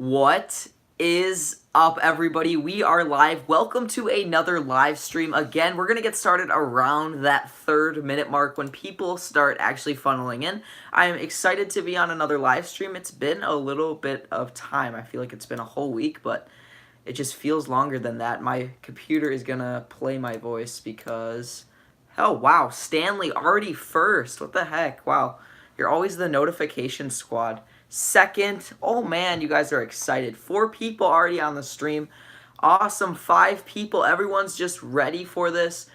What is up, everybody? We are live. Welcome to another live stream. Again, we're going to get started around that 3rd-minute mark when people start actually funneling in. I'm excited to be on another live stream. It's been a little bit of time. I feel like it's been a whole week, but it just feels longer than that. My computer is going to play my voice because... Oh, wow. Stanley already first. What the heck? Wow. You're always the notification squad. Second. Oh, man, you guys are excited. 4 people already on the stream. Awesome. 5 people. Everyone's just ready for this.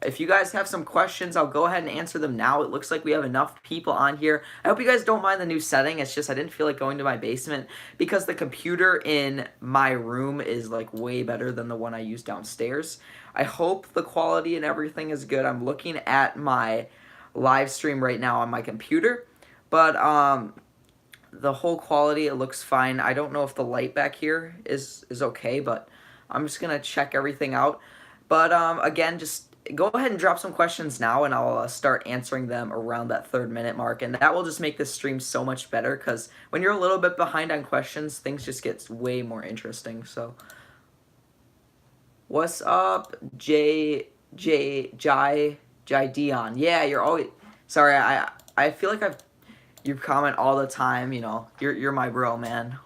If you guys have some questions, I'll go ahead and answer them now. It looks like we have enough people on here. I hope you guys don't mind the new setting. It's just I didn't feel like going to my basement because the computer in my room is like way better than the one I use downstairs. I hope the quality and everything is good. I'm looking at my live stream right now on my computer, but the whole quality, it looks fine. I don't know if the light back here is okay, but I'm just going to check everything out. But again, just go ahead and drop some questions now, and I'll start answering them around that 3rd-minute mark. And that will just make this stream so much better, because when you're a little bit behind on questions, things just get way more interesting. So, what's up, Jai Dion? Yeah, you're always... Sorry, I feel like you comment all the time, you know. You're my bro, man.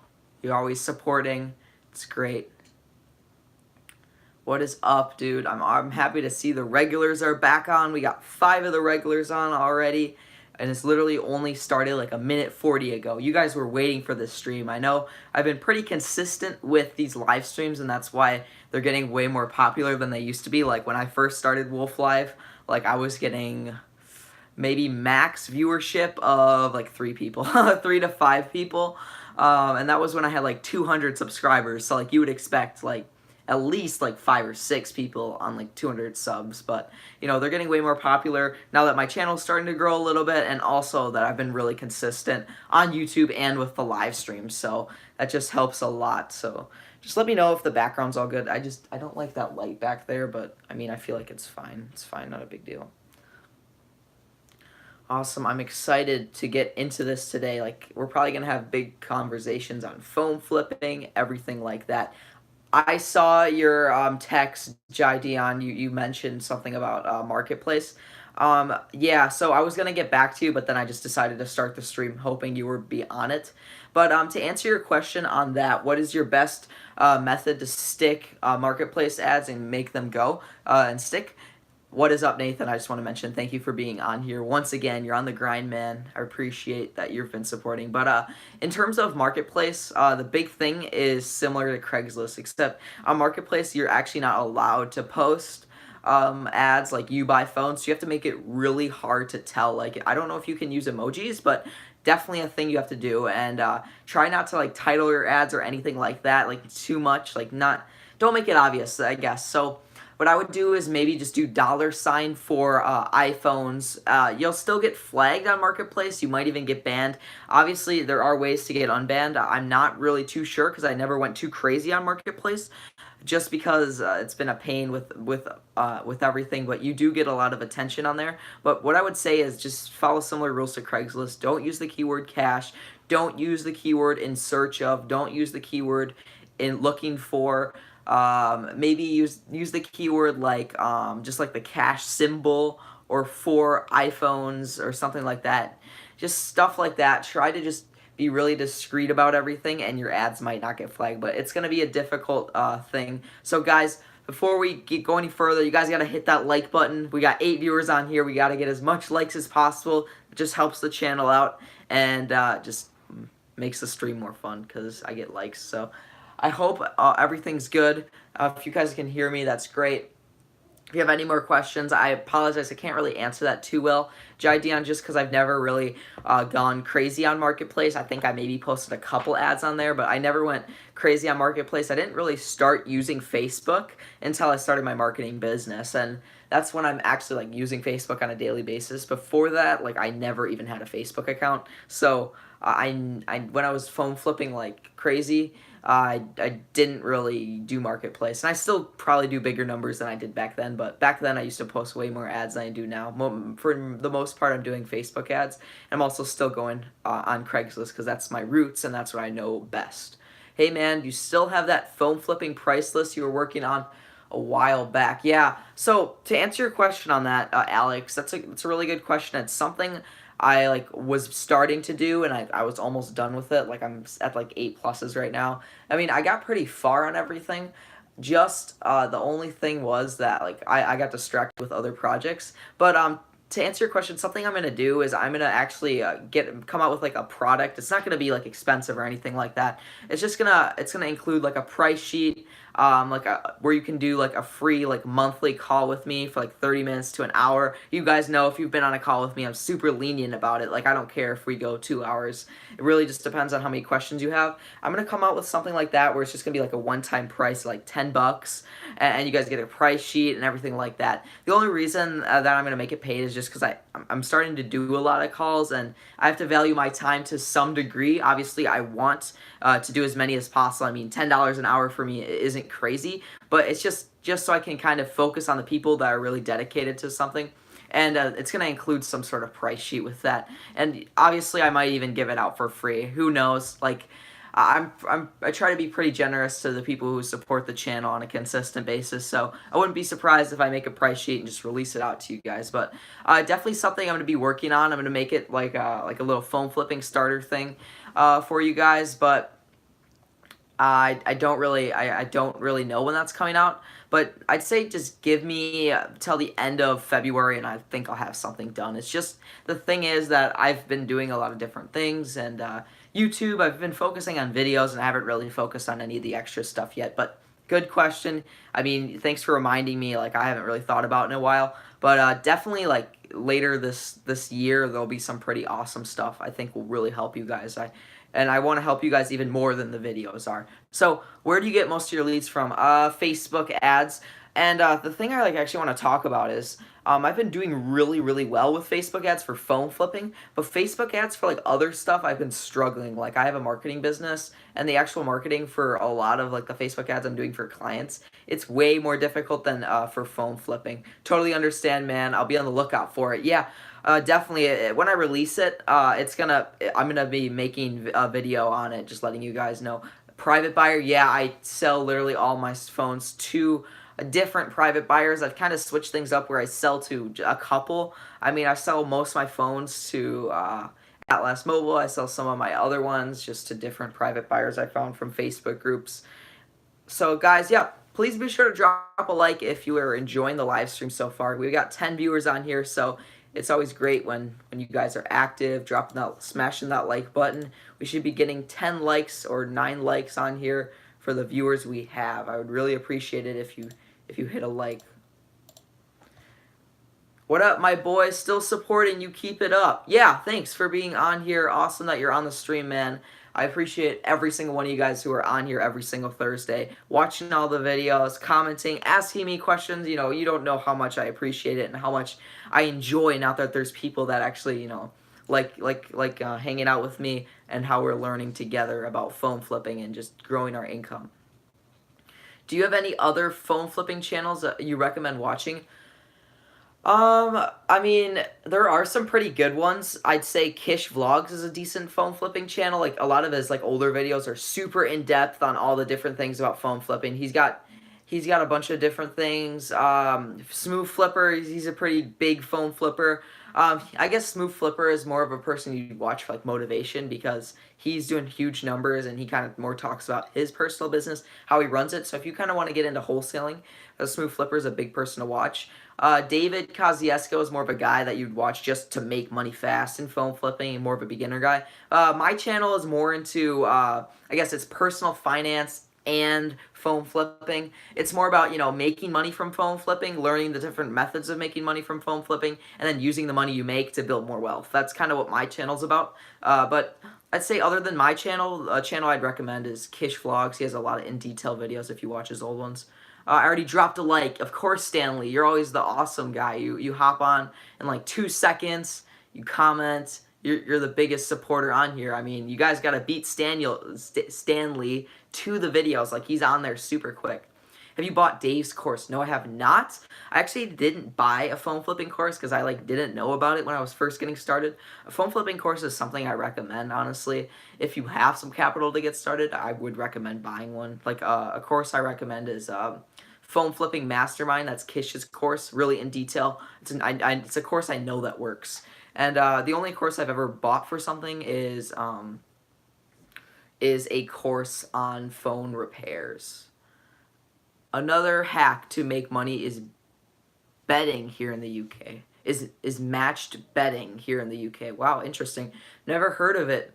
You're always supporting. It's great. What is up, dude? I'm happy to see the regulars are back on. We got 5 of the regulars on already, and it's literally only started like a minute 40 ago. You guys were waiting for this stream. I know I've been pretty consistent with these live streams, and that's why they're getting way more popular than they used to be. Like when I first started Wolf Live, like I was getting maybe max viewership of like 3 people, 3 to 5 people, and that was when I had like 200 subscribers. So like you would expect like at least like 5 or 6 people on like 200 subs, but you know, they're getting way more popular now that my channel's starting to grow a little bit, and also that I've been really consistent on YouTube and with the live streams, so that just helps a lot. So just let me know if the background's all good. I don't like that light back there, but I mean, I feel like it's fine. It's fine, not a big deal. Awesome. I'm excited to get into this today. Like, we're probably going to have big conversations on phone flipping, everything like that. I saw your text, Jai Dion. You mentioned something about Marketplace. Yeah, so I was going to get back to you, but then I just decided to start the stream hoping you would be on it. But to answer your question on that, what is your best method to stick Marketplace ads and make them go and stick? What is up, Nathan? I just want to mention thank you for being on here. Once again, you're on the grind, man. I appreciate that you've been supporting. But in terms of Marketplace, the big thing is similar to Craigslist, except on Marketplace, you're actually not allowed to post ads like you buy phones. So you have to make it really hard to tell. Like, I don't know if you can use emojis, but definitely a thing you have to do. And try not to like title your ads or anything like that, like too much. Like, don't make it obvious, I guess. So what I would do is maybe just do $ for iPhones. You'll still get flagged on Marketplace. You might even get banned. Obviously, there are ways to get unbanned. I'm not really too sure because I never went too crazy on Marketplace, just because it's been a pain with everything. But you do get a lot of attention on there. But what I would say is just follow similar rules to Craigslist. Don't use the keyword cash. Don't use the keyword in search of. Don't use the keyword in looking for. Maybe use the keyword like just like the cash symbol or for iPhones or something like that. Just stuff like that. Try to just be really discreet about everything, and your ads might not get flagged, but it's going to be a difficult thing. So guys, before we go any further, you guys got to hit that like button. We got 8 viewers on here. We got to get as much likes as possible. It just helps the channel out, and just makes the stream more fun because I get likes. So I hope everything's good. If you guys can hear me, that's great. If you have any more questions, I apologize. I can't really answer that too well, Jai Dion, just because I've never really gone crazy on Marketplace. I think I maybe posted a couple ads on there, but I never went crazy on Marketplace. I didn't really start using Facebook until I started my marketing business, and that's when I'm actually like using Facebook on a daily basis. Before that, like I never even had a Facebook account. So when I was phone flipping like crazy, I didn't really do Marketplace, and I still probably do bigger numbers than I did back then, but back then I used to post way more ads than I do now. For the most part, I'm doing Facebook ads. I'm also still going on Craigslist because that's my roots, and that's what I know best. Hey man, you still have that phone flipping price list you were working on a while back. Yeah. So to answer your question on that, Alex, that's a really good question. It's something I like was starting to do, and I was almost done with it. Like I'm at like 8 pluses right now. I mean, I got pretty far on everything. Just the only thing was that like I got distracted with other projects. But to answer your question, something I'm gonna do is I'm gonna actually come out with like a product. It's not gonna be like expensive or anything like that. It's gonna include like a price sheet, where you can do like a free like monthly call with me for like 30 minutes to an hour. You guys know if you've been on a call with me, I'm super lenient about it. Like I don't care if we go 2 hours. It really just depends on how many questions you have. I'm gonna come out with something like that where it's just gonna be like a one-time price, like $10, and you guys get a price sheet and everything like that. The only reason that I'm gonna make it paid is just because I'm starting to do a lot of calls and I have to value my time to some degree. Obviously, I want to do as many as possible. I mean, $10 an hour for me isn't crazy, but it's just so I can kind of focus on the people that are really dedicated to something. And it's going to include some sort of price sheet with that. And obviously, I might even give it out for free. Who knows? Like, I try to be pretty generous to the people who support the channel on a consistent basis. So I wouldn't be surprised if I make a price sheet and just release it out to you guys. But definitely something I'm going to be working on. I'm going to make it like a little phone flipping starter thing for you guys. But I don't really know when that's coming out, but I'd say just give me till the end of February, and I think I'll have something done. It's just the thing is that I've been doing a lot of different things, and YouTube, I've been focusing on videos, and I haven't really focused on any of the extra stuff yet. But good question. I mean, thanks for reminding me. Like I haven't really thought about it in a while, but definitely like later this year there'll be some pretty awesome stuff I think will really help you guys. I want to help you guys even more than the videos are. So where do you get most of your leads from? Facebook ads. And the thing I like actually want to talk about is I've been doing really well with Facebook ads for phone flipping, but Facebook ads for like other stuff I've been struggling. Like I have a marketing business, and the actual marketing for a lot of like the Facebook ads I'm doing for clients, it's way more difficult than for phone flipping. Totally understand, man. I'll be on the lookout for it. Yeah, definitely. When I release it, I'm gonna be making a video on it, just letting you guys know. Private buyer, yeah, I sell literally all my phones to different private buyers. I've kind of switched things up where I sell to a couple. I mean, I sell most of my phones to Atlas Mobile. I sell some of my other ones just to different private buyers I found from Facebook groups. So guys, yeah, please be sure to drop a like if you are enjoying the live stream so far. We got 10 viewers on here, so it's always great when you guys are active, smashing that like button. We should be getting 10 likes or 9 likes on here for the viewers we have. I would really appreciate it if you hit a like. What up, my boy? Still supporting you. Keep it up. Yeah, thanks for being on here. Awesome that you're on the stream, man. I appreciate every single one of you guys who are on here every single Thursday, watching all the videos, commenting, asking me questions. You know, you don't know how much I appreciate it and how much I enjoy now that there's people that actually, you know, like hanging out with me and how we're learning together about phone flipping and just growing our income. Do you have any other phone flipping channels that you recommend watching? I mean, there are some pretty good ones. I'd say Kish Vlogs is a decent phone flipping channel. Like a lot of his like older videos are super in depth on all the different things about phone flipping. He's got a bunch of different things. Smoove Flipper, he's a pretty big phone flipper. I guess Smoove Flipper is more of a person you'd watch for like motivation because he's doing huge numbers and he kind of more talks about his personal business, how he runs it. So if you kind of want to get into wholesaling, Smoove Flipper is a big person to watch. David Kosciuszko is more of a guy that you'd watch just to make money fast in phone flipping and more of a beginner guy. My channel is more into, I guess it's personal finance and phone flipping. It's more about, you know, making money from phone flipping, learning the different methods of making money from phone flipping, and then using the money you make to build more wealth. That's kind of what my channel's about. But I'd say other than my channel, a channel I'd recommend is Kish Vlogs. He has a lot of in-detail videos if you watch his old ones. I already dropped a like. Of course, Stanley. You're always the awesome guy. You hop on in like 2 seconds. You comment. You're the biggest supporter on here. I mean, you guys got to beat Stanley to the videos. Like, he's on there super quick. Have you bought Dave's course? No, I have not. I actually didn't buy a phone flipping course because I like didn't know about it when I was first getting started. A phone flipping course is something I recommend, honestly. If you have some capital to get started, I would recommend buying one. Like a course I recommend is Phone Flipping Mastermind. That's Kish's course, really in detail. It's a course I know that works. And the only course I've ever bought for something is a course on phone repairs. Another hack to make money is betting here in the UK. Is matched betting here in the UK. Wow, interesting. Never heard of it.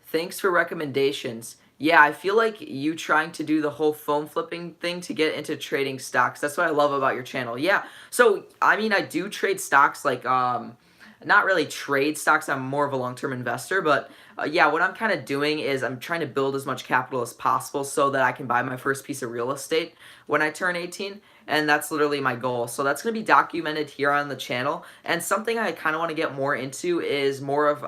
Thanks for recommendations. Yeah, I feel like you trying to do the whole phone flipping thing to get into trading stocks. That's what I love about your channel. Yeah. So, I mean, I do trade stocks like not really trade stocks. I'm more of a long-term investor, but yeah, what I'm kind of doing is I'm trying to build as much capital as possible so that I can buy my first piece of real estate when I turn 18, and that's literally my goal. So that's going to be documented here on the channel, and something I kind of want to get more into is more of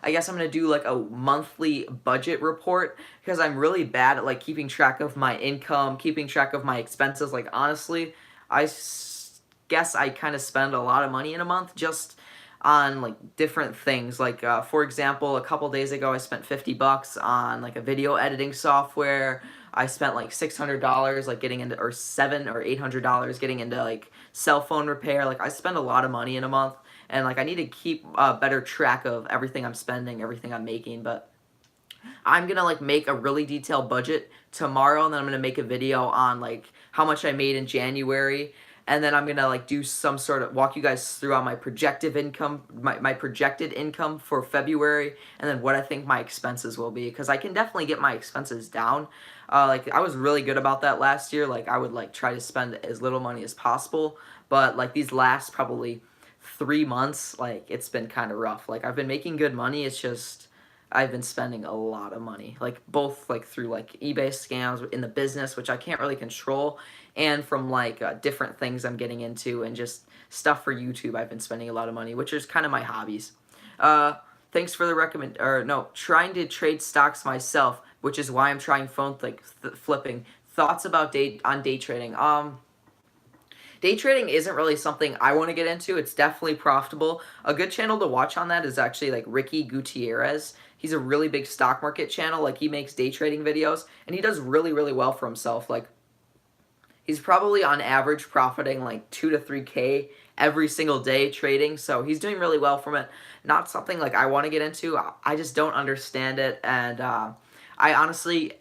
I guess I'm going to do like a monthly budget report because I'm really bad at like keeping track of my income, keeping track of my expenses. Like honestly, guess I kind of spend a lot of money in a month just on like different things. Like for example, a couple days ago I spent $50 on like a video editing software. I spent like $600 like getting into, or $700 or $800 getting into like cell phone repair. Like I spend a lot of money in a month, and like I need to keep better track of everything I'm spending, everything I'm making. But I'm gonna like make a really detailed budget tomorrow, and then I'm gonna make a video on like how much I made in January, and then I'm gonna like do some sort of walk you guys through on my projected income, my projected income for February, and then what I think my expenses will be, because I can definitely get my expenses down. Like I was really good about that last year. Like I would like try to spend as little money as possible, but like these last probably 3 months, like it's been kind of rough. Like I've been making good money. It's just I've been spending a lot of money, like both like through like eBay scams in the business, which I can't really control, and from like different things I'm getting into and just stuff for YouTube. I've been spending a lot of money, which is kind of my hobbies. Uh, Thanks for the recommend, or no, trying to trade stocks myself, which is why I'm trying phone flipping. Thoughts about day trading? Day trading isn't really something I want to get into. It's definitely profitable. A good channel to watch on that is actually like Ricky Gutierrez. He's a really big stock market channel. Like he makes day trading videos, and he does really, really well for himself. Like he's probably on average profiting like 2 to 3K every single day trading. So he's doing really well from it. Not something like I want to get into. I just don't understand it. And I honestly,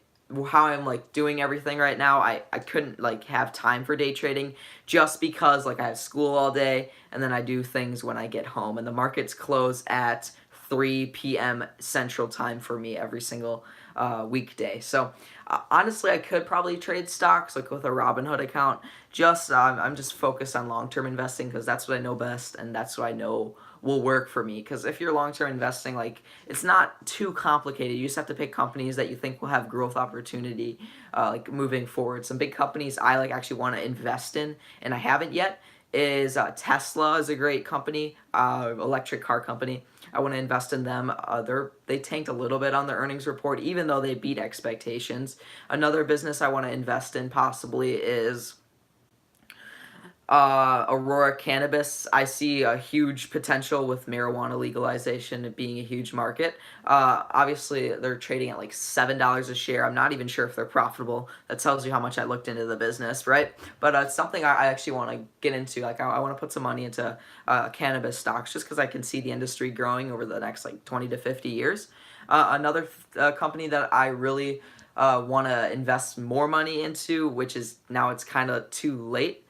how I'm like doing everything right now, I couldn't like have time for day trading just because like I have school all day, and then I do things when I get home, and the markets close at 3 p.m. Central Time for me every single weekday. So honestly, I could probably trade stocks like with a Robinhood account. Just I'm just focused on long-term investing because that's what I know best, and that's what I know will work for me. Because if you're long-term investing, like it's not too complicated. You just have to pick companies that you think will have growth opportunity, like moving forward. Some big companies I like actually want to invest in, and I haven't yet, is Tesla is a great company, electric car company. I want to invest in them. They tanked a little bit on their earnings report, even though they beat expectations. Another business I want to invest in possibly is Aurora Cannabis. I see a huge potential with marijuana legalization being a huge market. Obviously, they're trading at like $7 a share. I'm not even sure if they're profitable. That tells you how much I looked into the business, right? But it's something I actually want to get into. Like, I want to put some money into cannabis stocks just because I can see the industry growing over the next like 20 to 50 years. Another company that I really want to invest more money into, which is now it's kind of too late,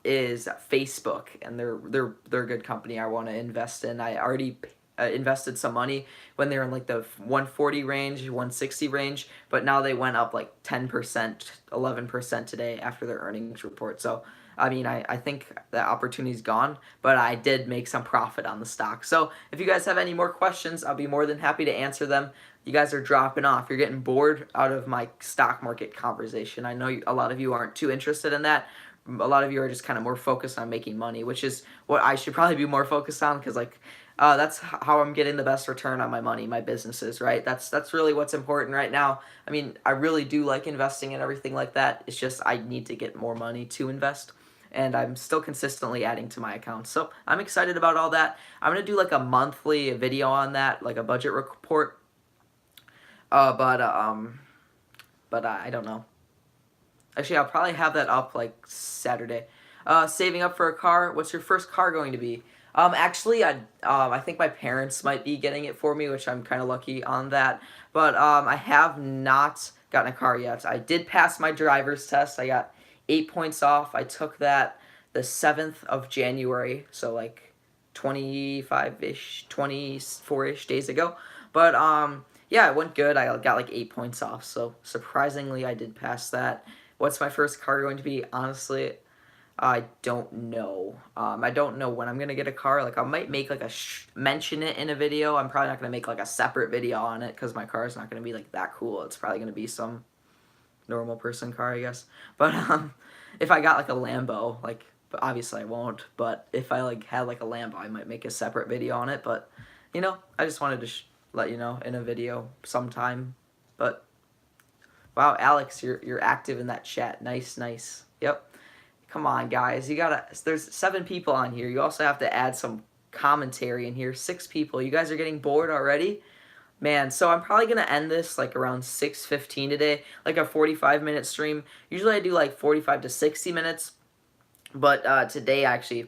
is Facebook, and they're a good company I want to invest in. I already invested some money when they were in like the 140 range, 160 range, but now they went up like 10%, 11% today after their earnings report. So I mean, I think the opportunity's gone, but I did make some profit on the stock. So if you guys have any more questions, I'll be more than happy to answer them. You guys are dropping off. You're getting bored out of my stock market conversation. I know a lot of you aren't too interested in that. A lot of you are just kind of more focused on making money, which is what I should probably be more focused on, because like That's how I'm getting the best return on my money, my businesses, right? That's really what's important right now. I mean, I really do like investing and everything like that. It's just I need to get more money to invest, and I'm still consistently adding to my account. So I'm excited about all that. I'm gonna do like a monthly video on that, like a budget report. Uh, but uh, um, but I don't know. Actually, I'll probably have that up like Saturday. Saving up for a car. What's your first car going to be? Actually, I think my parents might be getting it for me, which I'm kind of lucky on that. But I have not gotten a car yet. I did pass my driver's test. I got 8 points off. I took that the 7th of January, so like 25-ish, 24-ish days ago. But yeah, it went good. I got like 8 points off. So surprisingly, I did pass that. What's my first car going to be? Honestly, I don't know. I don't know when I'm gonna get a car. Like I might make like mention it in a video. I'm probably not gonna make like a separate video on it because my car is not gonna be like that cool. It's probably gonna be some normal person car, I guess. But if I got like a Lambo, like, but obviously I won't. But if I like had like a Lambo, I might make a separate video on it. But I just wanted to let you know in a video sometime. But wow, Alex, you're active in that chat. Nice, nice. Yep. Come on, guys. There's 7 people on here. You also have to add some commentary in here. 6 people. You guys are getting bored already? Man, so I'm probably going to end this like around 6:15 today, like a 45-minute stream. Usually I do like 45 to 60 minutes, but today I actually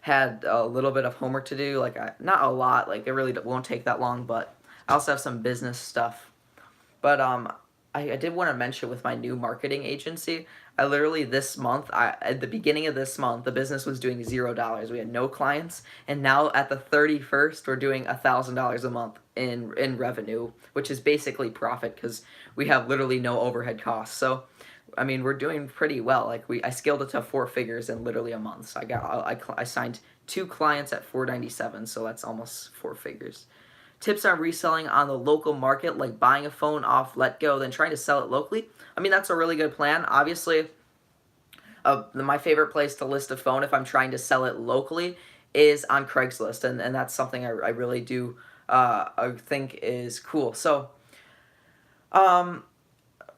had a little bit of homework to do. Like, not a lot. Like, it really won't take that long, but I also have some business stuff. But I did want to mention with my new marketing agency, I literally this month, at the beginning of this month, the business was doing $0. We had no clients, and now at the 31st, we're doing $1,000 a month in revenue, which is basically profit because we have literally no overhead costs. So, I mean, we're doing pretty well. Like I scaled it to 4 figures in literally a month. So I signed 2 clients at 497, so that's almost 4 figures. Tips on reselling on the local market, like buying a phone off Letgo, then trying to sell it locally. I mean, that's a really good plan. Obviously, my favorite place to list a phone if I'm trying to sell it locally is on Craigslist, and that's something I really do I think is cool. So, um,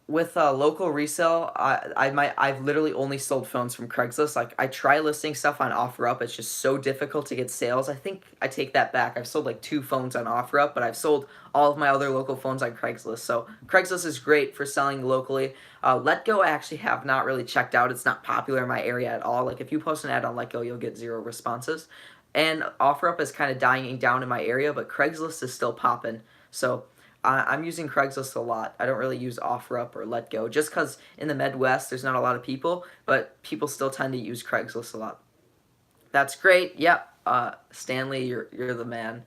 with local resale, I've literally only sold phones from Craigslist. Like I try listing stuff on OfferUp, it's just so difficult to get sales. I think I take that back. I've sold like 2 phones on OfferUp, but I've sold all of my other local phones on Craigslist. So Craigslist is great for selling locally. Letgo I actually have not really checked out. It's not popular in my area at all. Like if you post an ad on Letgo, you'll get 0 responses. And OfferUp is kind of dying down in my area, but Craigslist is still popping. So I'm using Craigslist a lot. I don't really use OfferUp or Letgo just because in the Midwest there's not a lot of people, but people still tend to use Craigslist a lot. That's great. Yep. Stanley, you're the man.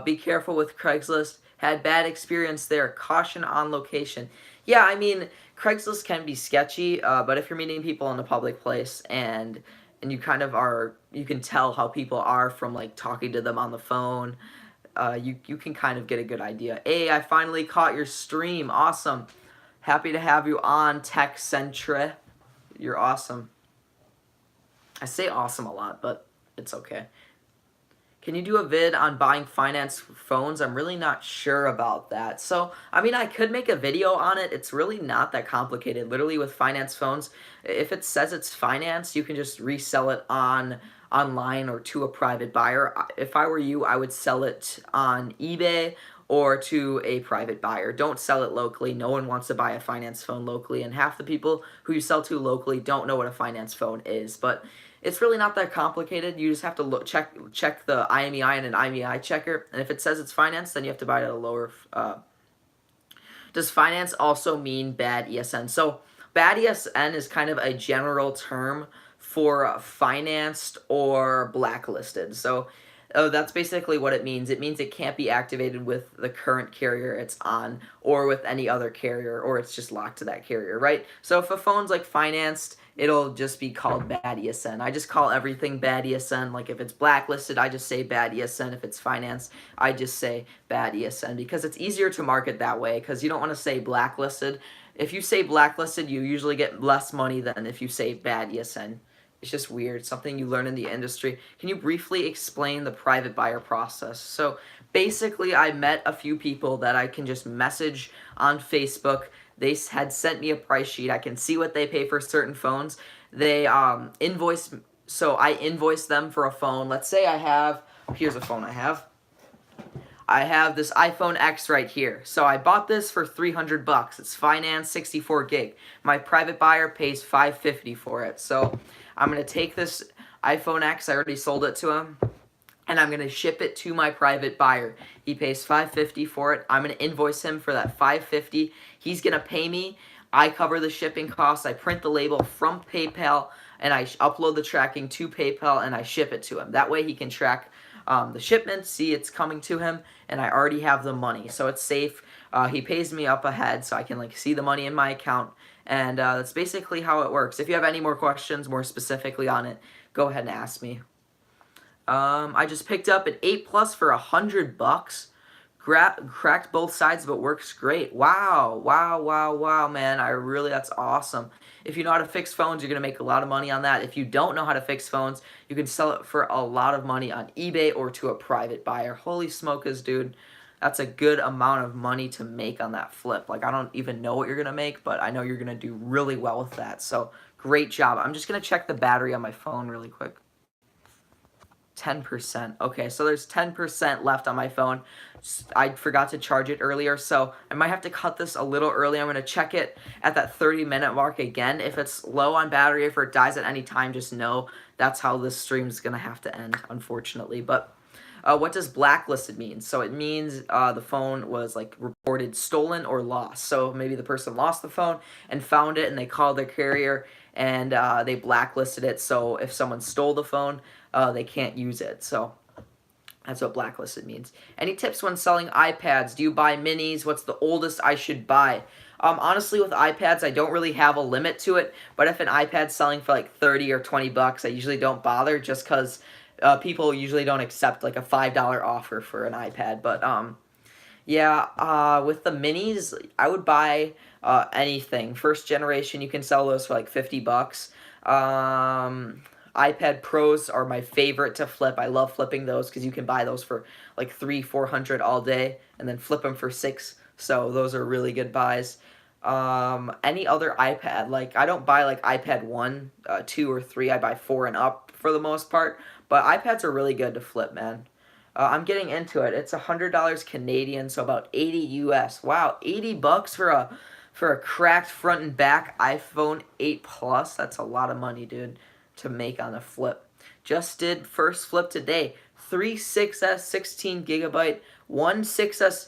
Be careful with Craigslist. Had bad experience there. Caution on location. Yeah, I mean Craigslist can be sketchy, but if you're meeting people in a public place and you kind of are, you can tell how people are from like talking to them on the phone. You can kind of get a good idea. Hey, I finally caught your stream. Awesome. Happy to have you on, Tech Centre. You're awesome. I say awesome a lot, but it's okay. Can you do a vid on buying finance phones? I'm really not sure about that. So, I mean, I could make a video on it. It's really not that complicated. Literally with finance phones, if it says it's finance, you can just resell it online or to a private buyer. If I were you, I would sell it on eBay or to a private buyer. Don't sell it locally. No one wants to buy a finance phone locally, and half the people who you sell to locally don't know what a finance phone is. But it's really not that complicated. You just have to check the IMEI and an IMEI checker, and if it says it's finance, then you have to buy it at a lower. Does finance also mean bad ESN? So bad ESN is kind of a general term for financed or blacklisted. So that's basically what it means. It means it can't be activated with the current carrier it's on or with any other carrier, or it's just locked to that carrier, right? So if a phone's like financed, it'll just be called bad ESN. I just call everything bad ESN. Like if it's blacklisted, I just say bad ESN. If it's financed, I just say bad ESN because it's easier to market that way because you don't want to say blacklisted. If you say blacklisted, you usually get less money than if you say bad ESN. It's just weird, something you learn in the industry. Can you briefly explain the private buyer process? So basically, I met a few people that I can just message on Facebook. They had sent me a price sheet. I can see what they pay for certain phones. They invoice, so I invoice them for a phone. Let's say here's a phone I have. I have this iPhone X right here. So I bought this for 300 bucks. It's financed, 64 gig. My private buyer pays 550 for it. So I'm going to take this iPhone X, I already sold it to him, and I'm going to ship it to my private buyer. He pays 550 for it. I'm going to invoice him for that 550. He's going to pay me. I cover the shipping costs. I print the label from PayPal, and I upload the tracking to PayPal, and I ship it to him. That way he can track the shipment, see it's coming to him, and I already have the money, so it's safe. He pays me up ahead, so I can like see the money in my account, and that's basically how it works. If you have any more questions, more specifically on it, go ahead and ask me. I just picked up an 8 Plus for 100 bucks. Cracked both sides, but works great. Wow, wow, wow, wow, man. That's awesome. If you know how to fix phones, you're going to make a lot of money on that. If you don't know how to fix phones, you can sell it for a lot of money on eBay or to a private buyer. Holy smokers, dude. That's a good amount of money to make on that flip. Like, I don't even know what you're going to make, but I know you're going to do really well with that. So, great job. I'm just going to check the battery on my phone really quick. 10%. Okay, so there's 10% left on my phone. I forgot to charge it earlier, so I might have to cut this a little early. I'm going to check it at that 30-minute mark again. If it's low on battery, if it dies at any time, just know that's how this stream is going to have to end, unfortunately. But what does blacklisted mean? So it means the phone was like reported stolen or lost. So maybe the person lost the phone and found it, and they called their carrier and they blacklisted it. So if someone stole the phone, they can't use it. So that's what blacklisted means. Any tips when selling iPads? Do you buy minis? What's the oldest I should buy? Honestly, with iPads, I don't really have a limit to it. But if an iPad's selling for like 30 or 20 bucks, I usually don't bother, just because people usually don't accept like a $5 offer for an iPad. But yeah, with the minis, I would buy anything. First generation, you can sell those for like 50 bucks. iPad Pros are my favorite to flip. I love flipping those because you can buy those for like $300-400 all day and then flip them for $6. So those are really good buys. Any other iPad, like I don't buy like iPad 1, 2, or 3. I buy 4 and up for the most part. But iPads are really good to flip, man. I'm getting into it. It's $100 Canadian, so about 80 US. Wow, 80 bucks for a cracked front and back iPhone 8 Plus. That's a lot of money, dude, to make on a flip. Just did first flip today. 3 6S 16 gigabyte, 1 6S.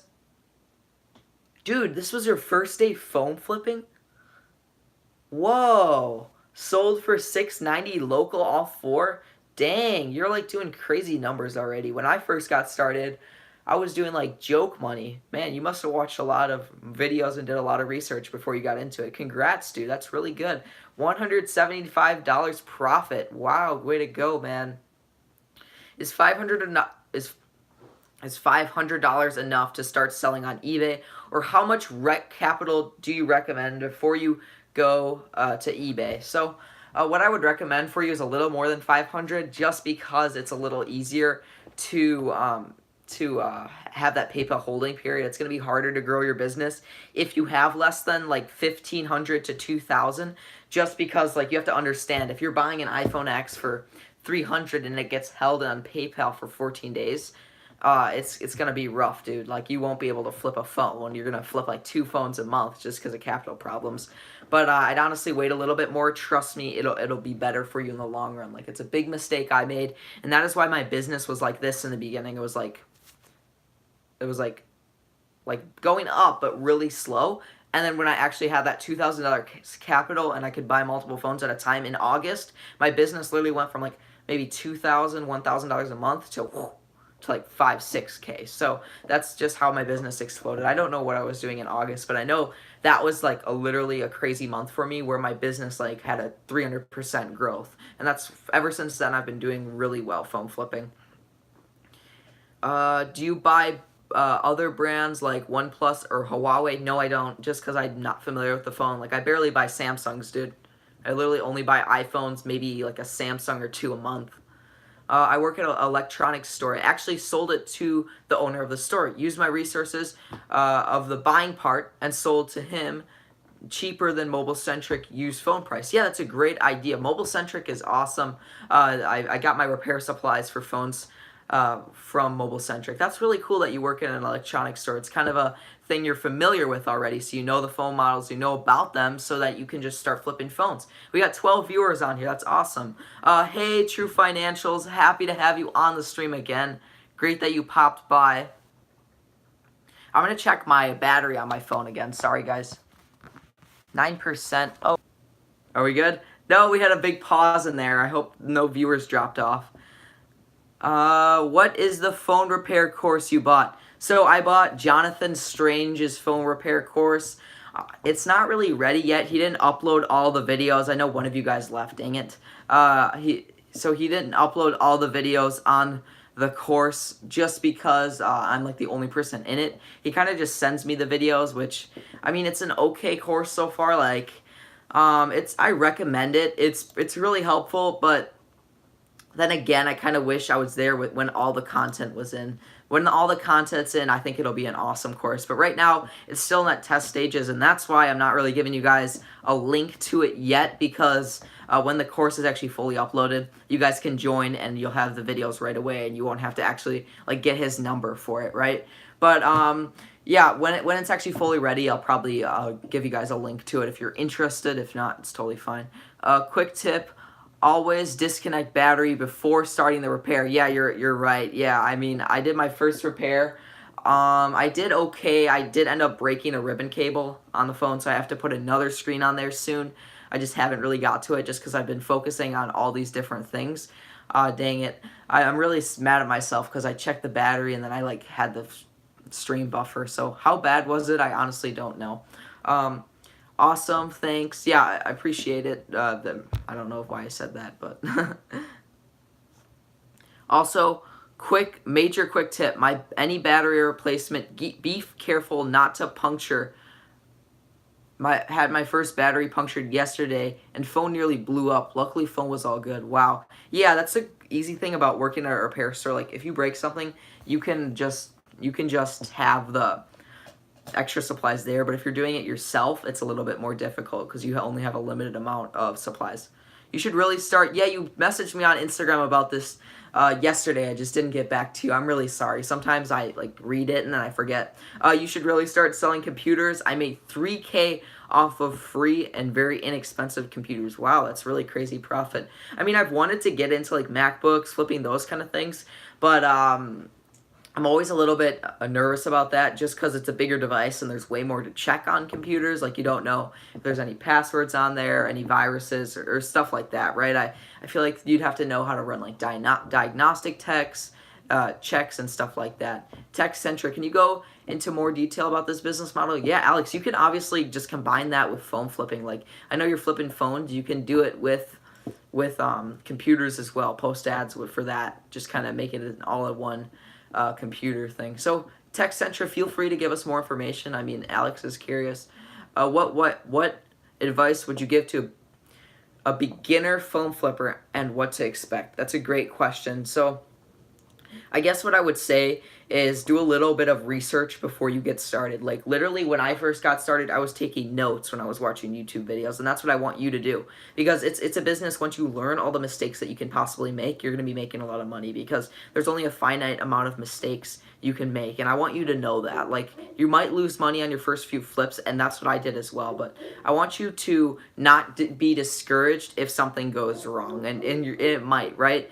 Dude, this was your first day phone flipping? Whoa. Sold for $690 local, all 4. Dang, you're like doing crazy numbers already. When I first got started, I was doing like joke money. Man, you must have watched a lot of videos and did a lot of research before you got into it. Congrats, dude. That's really good. $175 profit. Wow, way to go, man. Is $500 enough to start selling on eBay? Or how much capital do you recommend before you go to eBay? So what I would recommend for you is a little more than 500, just because it's a little easier to have that PayPal holding period. It's going to be harder to grow your business if you have less than like 1,500 to 2,000, just because like you have to understand, if you're buying an iPhone X for 300 and it gets held on PayPal for 14 days, it's going to be rough, dude. Like, you won't be able to flip a phone. You're going to flip like 2 phones a month just because of capital problems. But I'd honestly wait a little bit more. Trust me, it'll be better for you in the long run. Like, it's a big mistake I made, and that is why my business was like this in the beginning. It was like going up, but really slow. And then when I actually had that $2,000 capital and I could buy multiple phones at a time in August, my business literally went from like maybe $2,000, $1,000 a month to like 5-6K. So that's just how my business exploded. I don't know what I was doing in August, but I know that was like literally a crazy month for me, where my business like had a 300% growth. And that's, ever since then, I've been doing really well phone flipping. Do you buy other brands like OnePlus or Huawei? No, I don't, just because I'm not familiar with the phone. Like, I barely buy Samsungs, dude. I literally only buy iPhones, maybe like a Samsung or two a month. I work at an electronics store. I actually sold it to the owner of the store. Used my resources of the buying part and sold to him cheaper than mobile-centric used phone price. Yeah, that's a great idea. Mobile-centric is awesome. I got my repair supplies for phones from mobile-centric. That's really cool that you work in an electronics store. It's kind of a thing you're familiar with already, so you know the phone models, you know about them, so that you can just start flipping phones. We got 12 viewers on here. That's awesome. Hey, True Financials, happy to have you on the stream again. Great that you popped by. I'm going to check my battery on my phone again. Sorry, guys. 9%. Oh, are we good? No, we had a big pause in there. I hope no viewers dropped off. What is the phone repair course you bought? So I bought Jonathan Strange's phone repair course. It's not really ready yet. He didn't upload all the videos. I know one of you guys left, dang it. He didn't upload all the videos on the course just because I'm like the only person in it. He kind of just sends me the videos, which, I mean, it's an okay course so far. Like, I recommend it. It's really helpful, but then again, I kind of wish I was there when all the content was in. When all the content's in, I think it'll be an awesome course. But right now, it's still in that test stages, and that's why I'm not really giving you guys a link to it yet, because when the course is actually fully uploaded, you guys can join and you'll have the videos right away, and you won't have to actually like get his number for it, right? But yeah, when it's actually fully ready, I'll probably give you guys a link to it if you're interested. If not, it's totally fine. Quick tip. Always disconnect battery before starting the repair. Yeah, you're right. Yeah, I mean, I did my first repair. I did okay. I did end up breaking a ribbon cable on the phone, so I have to put another screen on there soon. I just haven't really got to it just because I've been focusing on all these different things. Dang it. I'm really mad at myself because I checked the battery and then I like had the stream buffer. So how bad was it? I honestly don't know. Awesome, thanks. Yeah, I appreciate it. I don't know why I said that, but also, major quick tip: any battery replacement, be careful not to puncture. Had my first battery punctured yesterday, and phone nearly blew up. Luckily, phone was all good. Wow. Yeah, that's the easy thing about working at a repair store. Like, if you break something, you can just have the extra supplies there, but if you're doing it yourself, it's a little bit more difficult because you only have a limited amount of supplies. You should really start. Yeah, you messaged me on Instagram about this yesterday. I just didn't get back to you. I'm really sorry. Sometimes I like read it and then I forget. You should really start selling computers. I made $3K off of free and very inexpensive computers. Wow, that's really crazy profit. I mean, I've wanted to get into like MacBooks, flipping those kind of things, but I'm always a little bit nervous about that just because it's a bigger device and there's way more to check on computers. Like, you don't know if there's any passwords on there, any viruses, or stuff like that, right? I feel like you'd have to know how to run, like, diagnostic checks and stuff like that. Tech-centric. Can you go into more detail about this business model? Yeah, Alex, you can obviously just combine that with phone flipping. Like, I know you're flipping phones. You can do it with computers as well. Post ads for that. Just kind of make it an all-in-one computer thing. So tech-centric, feel free to give us more information. I mean, Alex is curious. What advice would you give to a beginner phone flipper and what to expect? That's a great question. So I guess what I would say is do a little bit of research before you get started. Like, literally, when I first got started, I was taking notes when I was watching YouTube videos, and that's what I want you to do. Because it's a business. Once you learn all the mistakes that you can possibly make, you're going to be making a lot of money because there's only a finite amount of mistakes you can make, and I want you to know that. Like, you might lose money on your first few flips, and that's what I did as well, but I want you to not be discouraged if something goes wrong, and it might, right?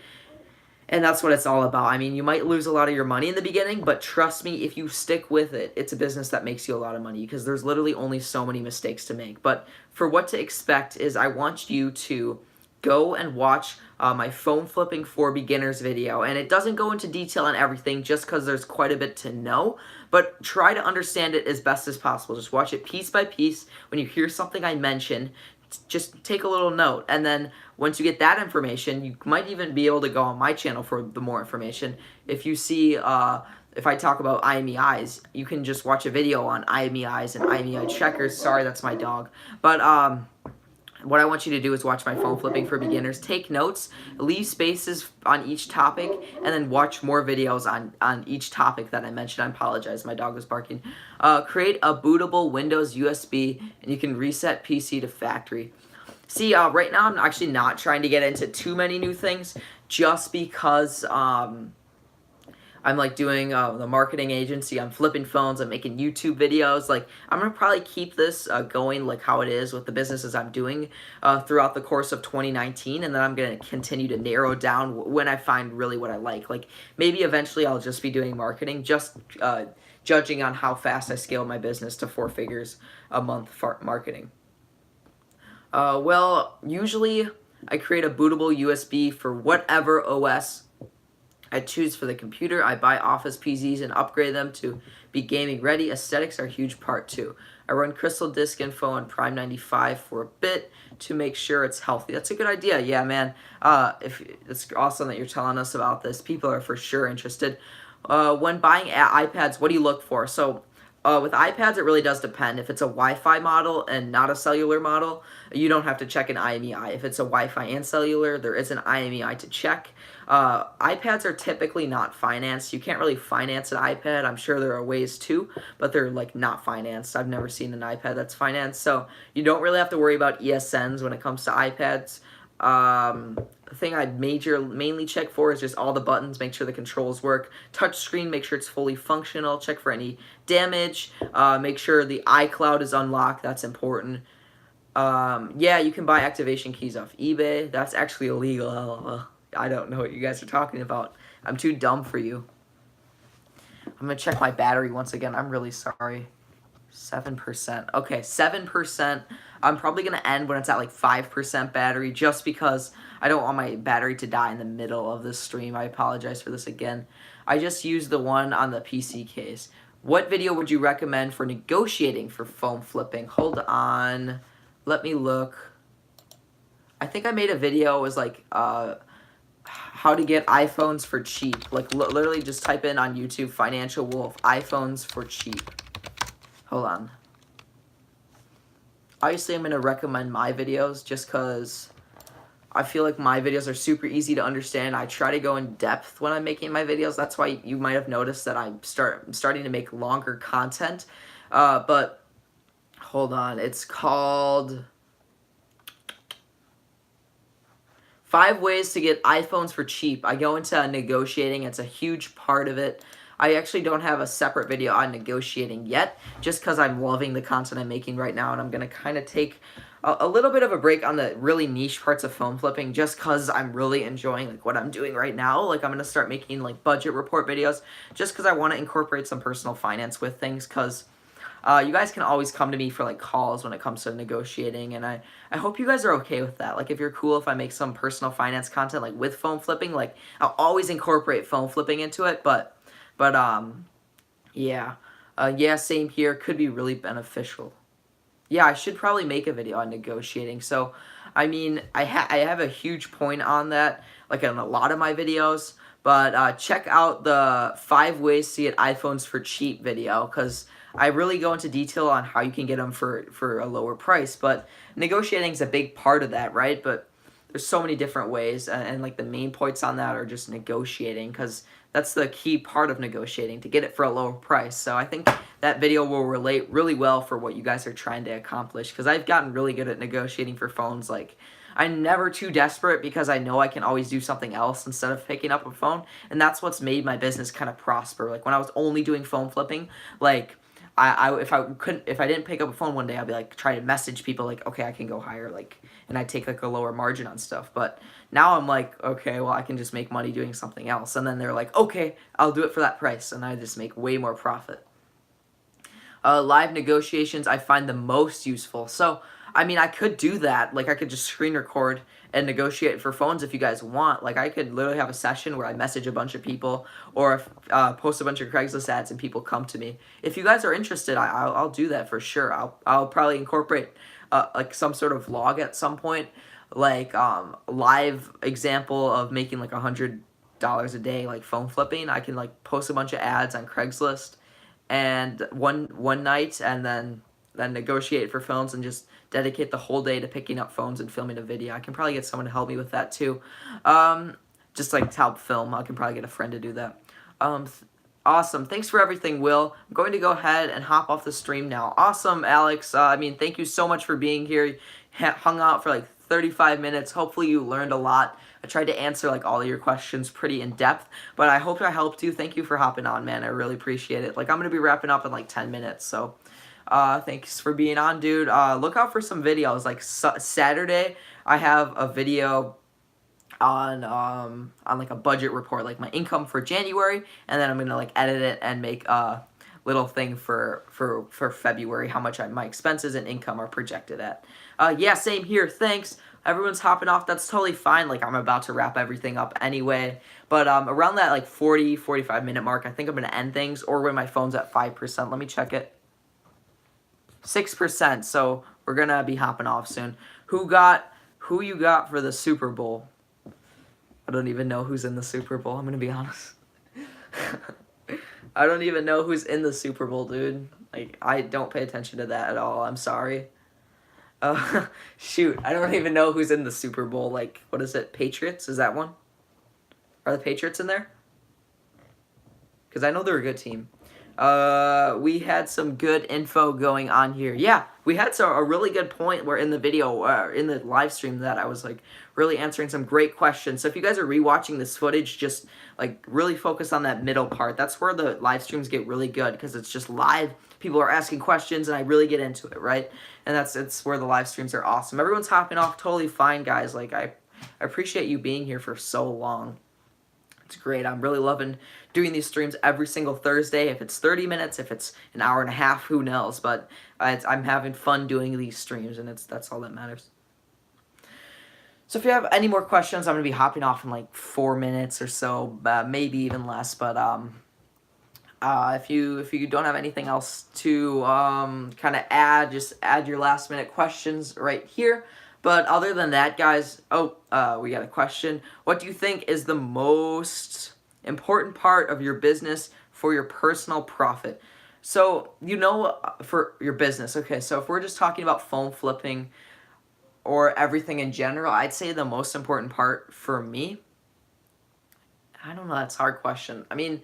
And that's what it's all about. I mean, you might lose a lot of your money in the beginning, but trust me, if you stick with it, it's a business that makes you a lot of money because there's literally only so many mistakes to make. But for what to expect is I want you to go and watch my phone flipping for beginners video. And it doesn't go into detail on everything just because there's quite a bit to know, but try to understand it as best as possible. Just watch it piece by piece. When you hear something I mention, just take a little note, and then once you get that information, you might even be able to go on my channel for the more information. If you see, if I talk about IMEIs, you can just watch a video on IMEIs and IMEI checkers. Sorry, that's my dog. But what I want you to do is watch my phone flipping for beginners. Take notes, leave spaces on each topic, and then watch more videos on each topic that I mentioned. I apologize, my dog was barking. Create a bootable Windows USB, and you can reset PC to factory. See, right now I'm actually not trying to get into too many new things, just because I'm like doing the marketing agency. I'm flipping phones. I'm making YouTube videos. Like, I'm gonna probably keep this going like how it is with the businesses I'm doing throughout the course of 2019, and then I'm gonna continue to narrow down when I find really what I like. Like, maybe eventually I'll just be doing marketing, just judging on how fast I scale my business to 4 figures a month for marketing. Well, usually I create a bootable USB for whatever OS I choose for the computer. I buy office PCs and upgrade them to be gaming ready. Aesthetics are a huge part too. I run Crystal Disk Info on Prime 95 for a bit to make sure it's healthy. That's a good idea. Yeah, man. If it's awesome that you're telling us about this. People are for sure interested. When buying iPads, what do you look for? So with iPads, it really does depend. If it's a Wi-Fi model and not a cellular model, you don't have to check an IMEI. If it's a Wi-Fi and cellular, there is an IMEI to check. iPads are typically not financed. You can't really finance an iPad. I'm sure there are ways to, but they're like not financed. I've never seen an iPad that's financed, so you don't really have to worry about ESNs when it comes to iPads. The thing I mainly check for is just all the buttons, make sure the controls work. Touch screen, make sure it's fully functional. Check for any damage. Make sure the iCloud is unlocked. That's important. Yeah, you can buy activation keys off eBay. That's actually illegal. I don't know what you guys are talking about. I'm too dumb for you. I'm going to check my battery once again. I'm really sorry. 7%. Okay, 7%. I'm probably going to end when it's at like 5% battery, just because I don't want my battery to die in the middle of this stream. I apologize for this again. I just used the one on the PC case. What video would you recommend for negotiating for phone flipping? Hold on. Let me look. I think I made a video. It was like how to get iPhones for cheap. Like literally just type in on YouTube Financial Wolf iPhones for cheap. Hold on. Obviously, I'm going to recommend my videos just because I feel like my videos are super easy to understand. I try to go in depth when I'm making my videos. That's why you might have noticed that I'm starting to make longer content. But hold on. It's called 5 Ways to Get iPhones for Cheap. I go into negotiating. It's a huge part of it. I actually don't have a separate video on negotiating yet, just because I'm loving the content I'm making right now, and I'm going to kind of take a little bit of a break on the really niche parts of phone flipping, just because I'm really enjoying like what I'm doing right now. Like, I'm going to start making like budget report videos, just because I want to incorporate some personal finance with things, because you guys can always come to me for like calls when it comes to negotiating, and I hope you guys are okay with that. Like, if you're cool if I make some personal finance content like with phone flipping, like I'll always incorporate phone flipping into it, but yeah. Yeah, same here. Could be really beneficial. Yeah, I should probably make a video on negotiating. So, I mean, I have a huge point on that, like in a lot of my videos. But check out the 5 ways to get iPhones for cheap video, because I really go into detail on how you can get them for a lower price. But negotiating is a big part of that, right? But there's so many different ways, and like the main points on that are just negotiating, because that's the key part of negotiating, to get it for a lower price. So I think that video will relate really well for what you guys are trying to accomplish, because I've gotten really good at negotiating for phones. Like, I'm never too desperate, because I know I can always do something else instead of picking up a phone, and that's what's made my business kind of prosper. Like, when I was only doing phone flipping, like, if I didn't pick up a phone one day, I'd be like trying to message people like, okay, I can go higher, like, and I take like a lower margin on stuff. But now I'm like, okay, well, I can just make money doing something else, and then they're like, okay, I'll do it for that price, and I just make way more profit. Live negotiations I find the most useful. So, I mean, I could do that. Like, I could just screen record and negotiate for phones if you guys want. Like, I could literally have a session where I message a bunch of people, or post a bunch of Craigslist ads and people come to me. If you guys are interested, I'll do that for sure. I'll probably incorporate like some sort of vlog at some point, like live example of making like $100 a day, like phone flipping. I can like post a bunch of ads on Craigslist and one night, and then then negotiate for phones and just dedicate the whole day to picking up phones and filming a video. I can probably get someone to help me with that too. Just like to help film, I can probably get a friend to do that. Awesome. Thanks for everything, Will. I'm going to go ahead and hop off the stream now. Awesome, Alex. I mean, thank you so much for being here. You hung out for like 35 minutes. Hopefully you learned a lot. I tried to answer like all of your questions pretty in depth, but I hope I helped you. Thank you for hopping on, man. I really appreciate it. Like, I'm going to be wrapping up in like 10 minutes, so thanks for being on, dude. Look out for some videos. Like Saturday, I have a video on like a budget report, like my income for January, and then I'm gonna like edit it and make a little thing for February, how much my expenses and income are projected at. Yeah, same here. Thanks. Everyone's hopping off. That's totally fine. Like, I'm about to wrap everything up anyway. But around that like 45 minute mark, I think I'm gonna end things, or when my phone's at 5%. Let me check it. 6%. So we're gonna be hopping off soon. Who you got for the Super Bowl? I don't even know who's in the Super Bowl, I'm going to be honest. I don't even know who's in the Super Bowl, dude. Like, I don't pay attention to that at all. I'm sorry. Shoot, I don't even know who's in the Super Bowl. Like, what is it? Patriots? Is that one? Are the Patriots in there? Because I know they're a good team. We had some good info going on here. Yeah, we had a really good point where in the video, in the live stream, that I was like really answering some great questions. So if you guys are rewatching this footage, just like really focus on that middle part. That's where the live streams get really good, because it's just live. People are asking questions and I really get into it, right? And it's where the live streams are awesome. Everyone's hopping off, totally fine, guys. Like, I appreciate you being here for so long. It's great. I'm really loving doing these streams every single Thursday. If it's 30 minutes, if it's an hour and a half, who knows? But I'm having fun doing these streams, and that's all that matters. So if you have any more questions, I'm going to be hopping off in like 4 minutes or so, maybe even less. But if you don't have anything else to kind of add, just add your last minute questions right here. But other than that, guys, we got a question. What do you think is the most important part of your business for your personal profit? So, for your business, okay, so if we're just talking about phone flipping or everything in general, I'd say the most important part for me, I don't know, that's a hard question. I mean,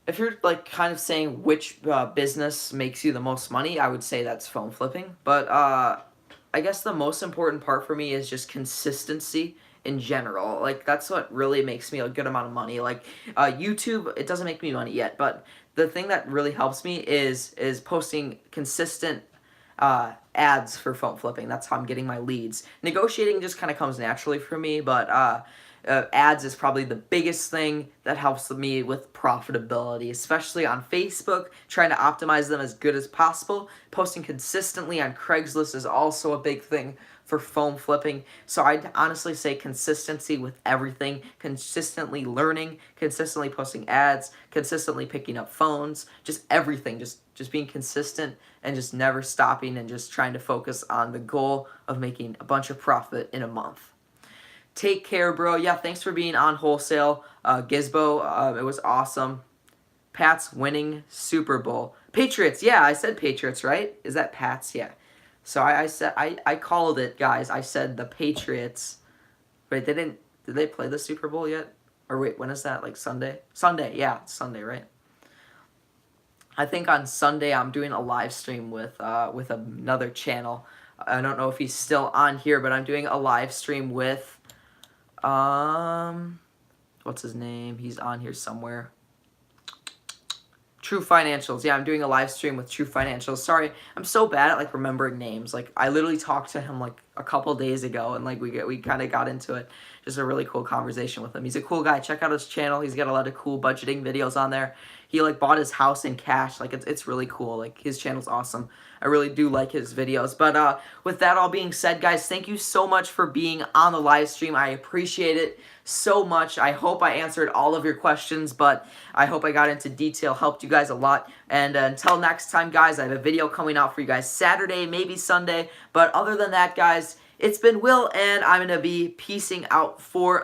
if you're like kind of saying which business makes you the most money, I would say that's phone flipping. But I guess the most important part for me is just consistency in general. Like, that's what really makes me a good amount of money. Like, YouTube, it doesn't make me money yet, but the thing that really helps me is posting consistent ads for phone flipping. That's how I'm getting my leads. Negotiating just kind of comes naturally for me, but ads is probably the biggest thing that helps me with profitability, especially on Facebook, trying to optimize them as good as possible. Posting consistently on Craigslist is also a big thing for phone flipping. So I'd honestly say consistency with everything, consistently learning, consistently posting ads, consistently picking up phones, just everything, just being consistent and just never stopping and just trying to focus on the goal of making a bunch of profit in a month. Take care, bro. Yeah, thanks for being on Wholesale. Gizbo, it was awesome. Pats winning Super Bowl. Patriots, yeah, I said Patriots, right? Is that Pats? Yeah. So I called it, guys. I said the Patriots. Wait, did they play the Super Bowl yet? Or wait, when is that? Like Sunday? Sunday, yeah, it's Sunday, right? I think on Sunday I'm doing a live stream with another channel. I don't know if he's still on here, but I'm doing a live stream with what's his name? He's on here somewhere. True Financials. Yeah, I'm doing a live stream with True Financials. Sorry, I'm so bad at like remembering names. Like, I literally talked to him like a couple days ago, and like we kind of got into it. Just a really cool conversation with him. He's a cool guy. Check out his channel. He's got a lot of cool budgeting videos on there. He like bought his house in cash. Like, it's really cool. Like, his channel's awesome. I really do like his videos. But with that all being said, guys, thank you so much for being on the live stream. I appreciate it so much. I hope I answered all of your questions, but I hope I got into detail, helped you guys a lot. And until next time, guys, I have a video coming out for you guys Saturday, maybe Sunday. But other than that, guys, it's been Will, and I'm going to be peacing out for